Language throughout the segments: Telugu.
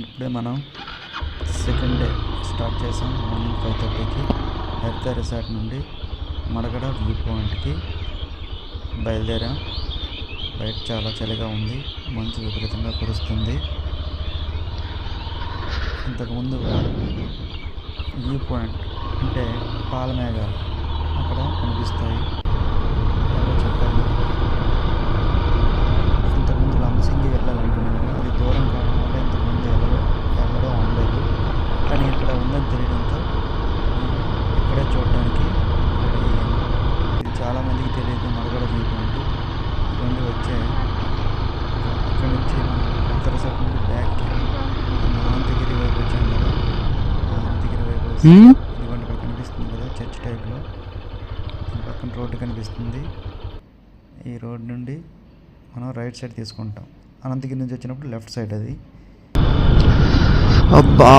ఇప్పుడే మనం సెకండ్ డే స్టార్ట్ చేసాం. మార్నింగ్ 5:30కి హెర్తా రిసార్ట్ నుండి మడగడ వ్యూ పాయింట్కి బయలుదేరాం. బయట చాలా చలిగా ఉంది, మంచు విపరీతంగా కురుస్తుంది. ఇంతకుముందు వ్యూ పాయింట్ అంటే పాలమేఘాలు అక్కడ కనిపిస్తాయి. చెప్పాను, ఇంతకుముందు లంబసింగి వెళ్ళాలనుకున్నాను. అది దూరం కావడం వల్ల ఇంతకుముందు వెళ్ళడం అవ్వలేదు. కానీ ఇక్కడ ఉందని తెలియడంతో ఇక్కడే చూడడానికి రెడీ అయ్యాను. ఇది చాలామందికి తెలియదు మడగడ వ్యూ పాయింట్. ఇటువంటి వచ్చే ఇక్కడ నుంచి మనం కొత్త రిసార్ట్ నుండి బ్యాక్కి అనంతగిరి వైపు వచ్చాం కదా. అనంతగిరి వైపు ఇదిగోండి ఇక్కడ కనిపిస్తుంది కదా చర్చ్ టైప్లో. పక్కన రోడ్డు కనిపిస్తుంది. ఈ రోడ్ నుండి మనం రైట్ సైడ్ తీసుకుంటాం. అనంతగిరి నుంచి వచ్చినప్పుడు లెఫ్ట్ సైడ్ అది. అబ్బా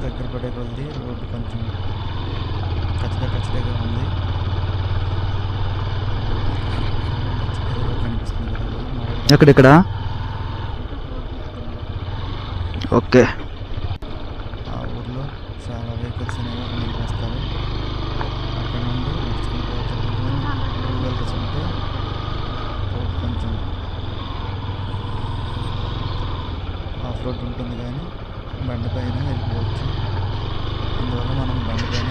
దగ్గర పడే కొద్ది రోడ్డు కొంచెం కచ్చగా ఉంది. కనిపిస్తుంది కదా ఎక్కడెక్కడ? ఓకే. ఆ ఊర్లో చాలా వెహికల్స్ అనేవి నిలిపేస్తారు. అక్కడ నుండి నడుచుకుంటూ టూ వీలర్స్ ఉంటే రోడ్ కొంచెం ఆఫ్ రోడ్ ఉంటుంది, కానీ బండి పైన వెళ్ళిపోవచ్చు. అందువల్ల మనం బండి పైన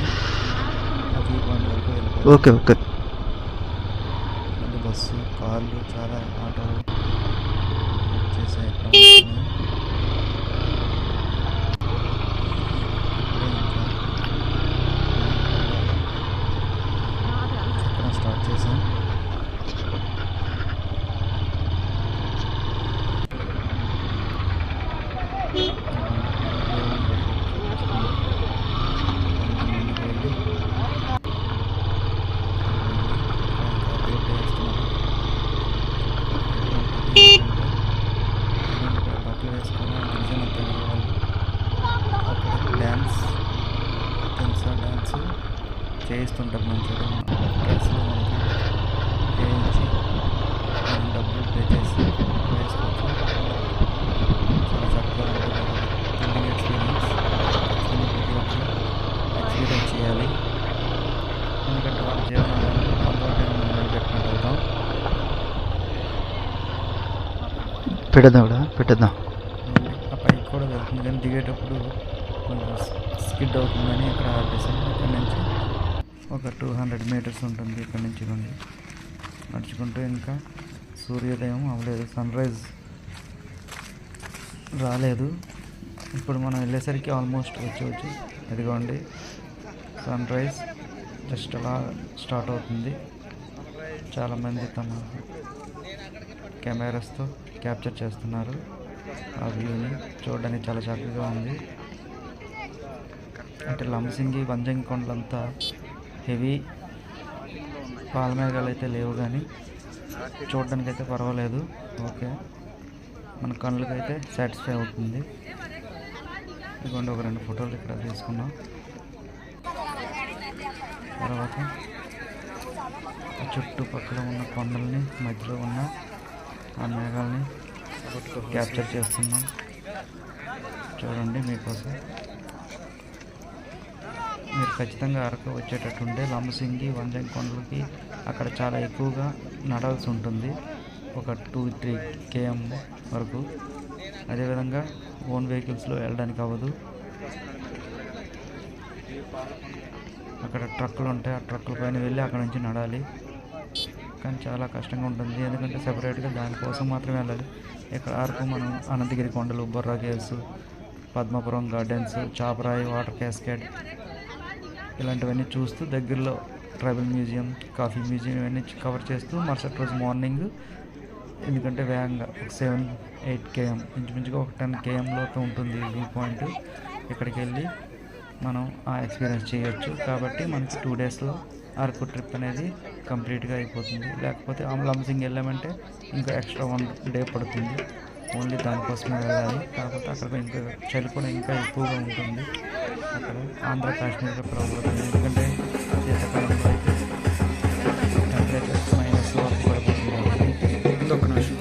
ఆ వ్యూ పాయింట్ వరకు వెళ్ళిపోవచ్చు. Okay okay. బస్సు, కార్లు, చాలా ఆటోలు చేసాయి. ఇక్కడ స్టార్ట్ చేసాం. బట్టలు వేసుకొని నిజంగా తెలుగు వాళ్ళు అక్కడ డ్యాన్స్ చేయిస్తుంటారు. మంచిగా డ్రెస్లో మనకి వేయించి మనం డబ్బులు పే చేసి వేసుకోవచ్చు. చాలా చక్కగా ఉంటుంది. Thrilling experience. ప్రతి ఒక్కరు ఎక్స్పీరియన్స్ చేయాలి. ఎందుకంటే వాళ్ళ జీవనాలను అందుబాటులో మనం పెట్టినట్టు అవుతాం. పెట్టేద్దాం. ఆ పైకి కూడా వెళ్తుంది, కానీ దిగేటప్పుడు కొంచెం స్కిడ్ అవుతుందని ఇక్కడ ఆపేసాను. ఇక్కడ నుంచి ఒక 200 మీటర్స్ ఉంటుంది. ఇక్కడ నుంచి నడుచుకుంటూ ఇంకా సూర్యోదయం అవ్వలేదు, సన్ రైజ్ రాలేదు. ఇప్పుడు మనం వెళ్ళేసరికి ఆల్మోస్ట్ వచ్చి ఇదిగోండి సన్ రైజ్ జస్ట్ అలా స్టార్ట్ అవుతుంది. చాలామంది తమ కెమెరాస్తో క్యాప్చర్ చేస్తున్నారు. ఆ వ్యూని చూడడానికి చాలా చక్కగా ఉంది. అంటే లంబసింగి, వంజంగి కొండలంతా హెవీ పాలమేఘాలు అయితే లేవు, కానీ చూడడానికి అయితే పర్వాలేదు. ఓకే, మన కళ్ళకైతే సాటిస్ఫై అవుతుంది. ఇదిగోండి ఒక 2 ఫోటోలు ఇక్కడ తీసుకున్నాం. తర్వాత చుట్టుపక్కల ఉన్న కొండల్ని, మధ్యలో ఉన్న ఆ మేఘాలని క్యాప్చర్ చేస్తున్నాం. చూడండి మీకోసం. మీరు ఖచ్చితంగా అరకు వచ్చేటట్టుంటే లంబసింగి, వంజంగి కొండలకి అక్కడ చాలా ఎక్కువగా నడాల్సి ఉంటుంది, ఒక 2-3 km వరకు. అదేవిధంగా ఓన్ వెహికల్స్లో వెళ్ళడానికి అవ్వదు. అక్కడ ట్రక్కులు ఉంటాయి, ఆ ట్రక్కుల పైన వెళ్ళి అక్కడ నుంచి నడాలి. కానీ చాలా కష్టంగా ఉంటుంది, ఎందుకంటే సెపరేట్గా దానికోసం మాత్రమే వెళ్ళాలి. ఇక్కడ అరకు మనం అనంతగిరి కొండలు, Borra caves, Padmapuram gardens, Chaparai water cascade ఇలాంటివన్నీ చూస్తూ దగ్గరలో ట్రైబల్ మ్యూజియం, కాఫీ మ్యూజియం ఇవన్నీ కవర్ చేస్తూ మరుసటి రోజు మార్నింగ్, ఎందుకంటే వేగంగా ఒక 7-8 km ఇంచుమించుగా ఒక 10 km లోతో ఉంటుంది వ్యూ పాయింట్. ఇక్కడికి వెళ్ళి మనం ఆ ఎక్స్పీరియన్స్ చేయొచ్చు. కాబట్టి మనకి 2 daysలో అరకు ట్రిప్ అనేది కంప్లీట్గా అయిపోతుంది. లేకపోతే లంసింగ్ వెళ్ళామంటే ఇంకా ఎక్స్ట్రా 1 డే పడుతుంది. ఓన్లీ దానికోసమే వెళ్ళాలి. కాకపోతే అక్కడ ఇంకా చలి కూడా ఇంకా ఎక్కువగా ఉంటుంది. అక్కడ ఆంధ్ర కాశ్మీర్లో ప్రాబ్లం, ఎందుకంటే శీతాకాలంలో అయితే టెంపరేచర్ -1 వరకు పడిపోతుంది కాబట్టి. ఇంకొక నిమిషం.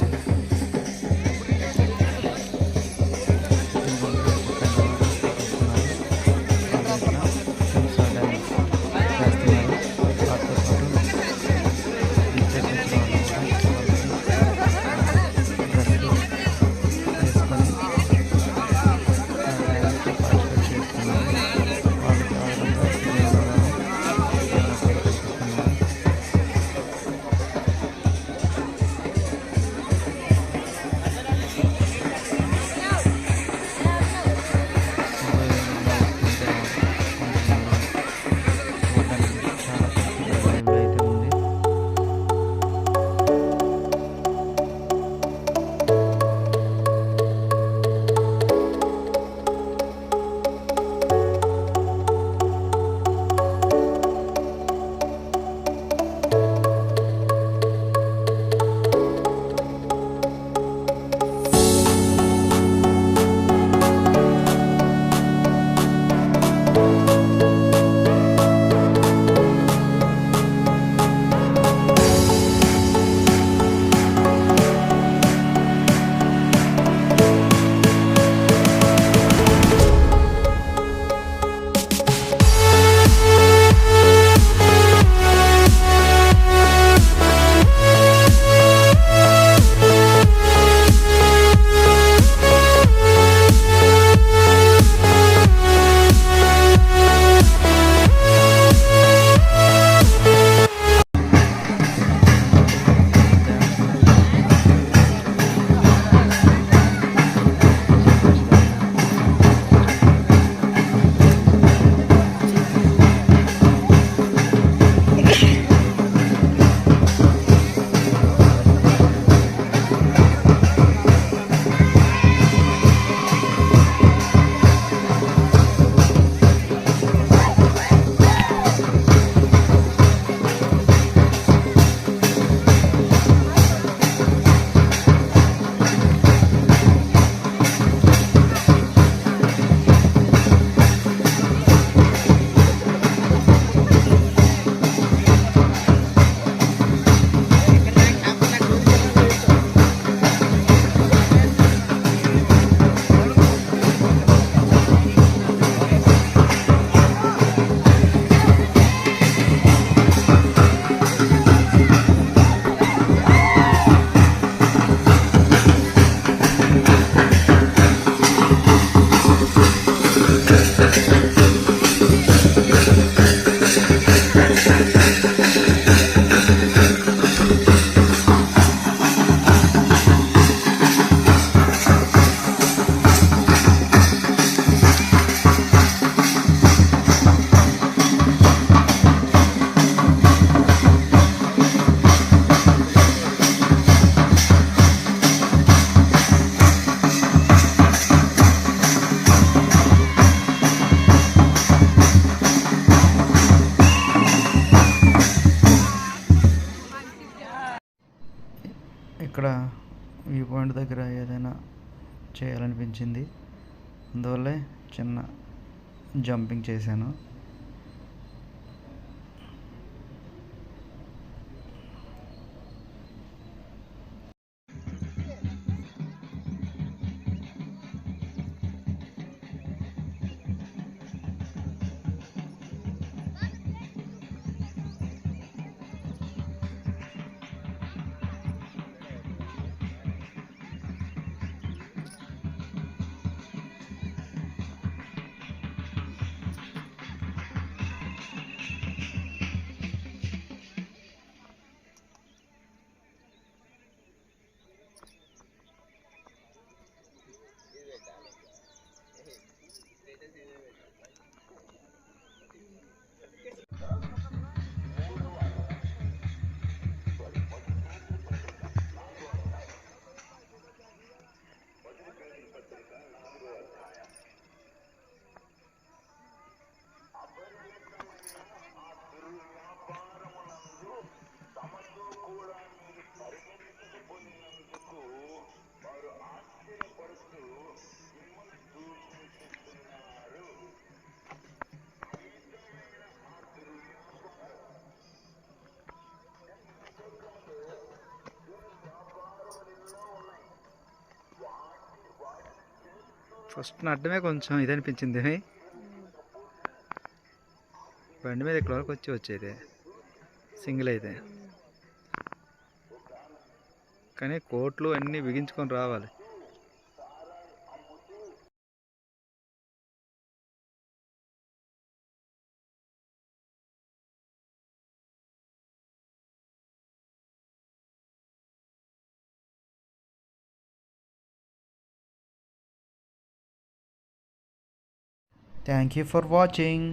ఇక్కడ వ్యూ పాయింట్ దగ్గర ఏదైనా చేయాలనిపించింది, అందువల్లే చిన్న జంపింగ్ చేశాను. ఫస్ట్ నడ్డమే కొంచెం ఇది అనిపించింది. బండి మీద ఇక్కడ వరకు వచ్చేది సింగిల్ అయితే, కానీ కోట్లు అన్నీ బిగించుకొని రావాలి. Thank you for watching.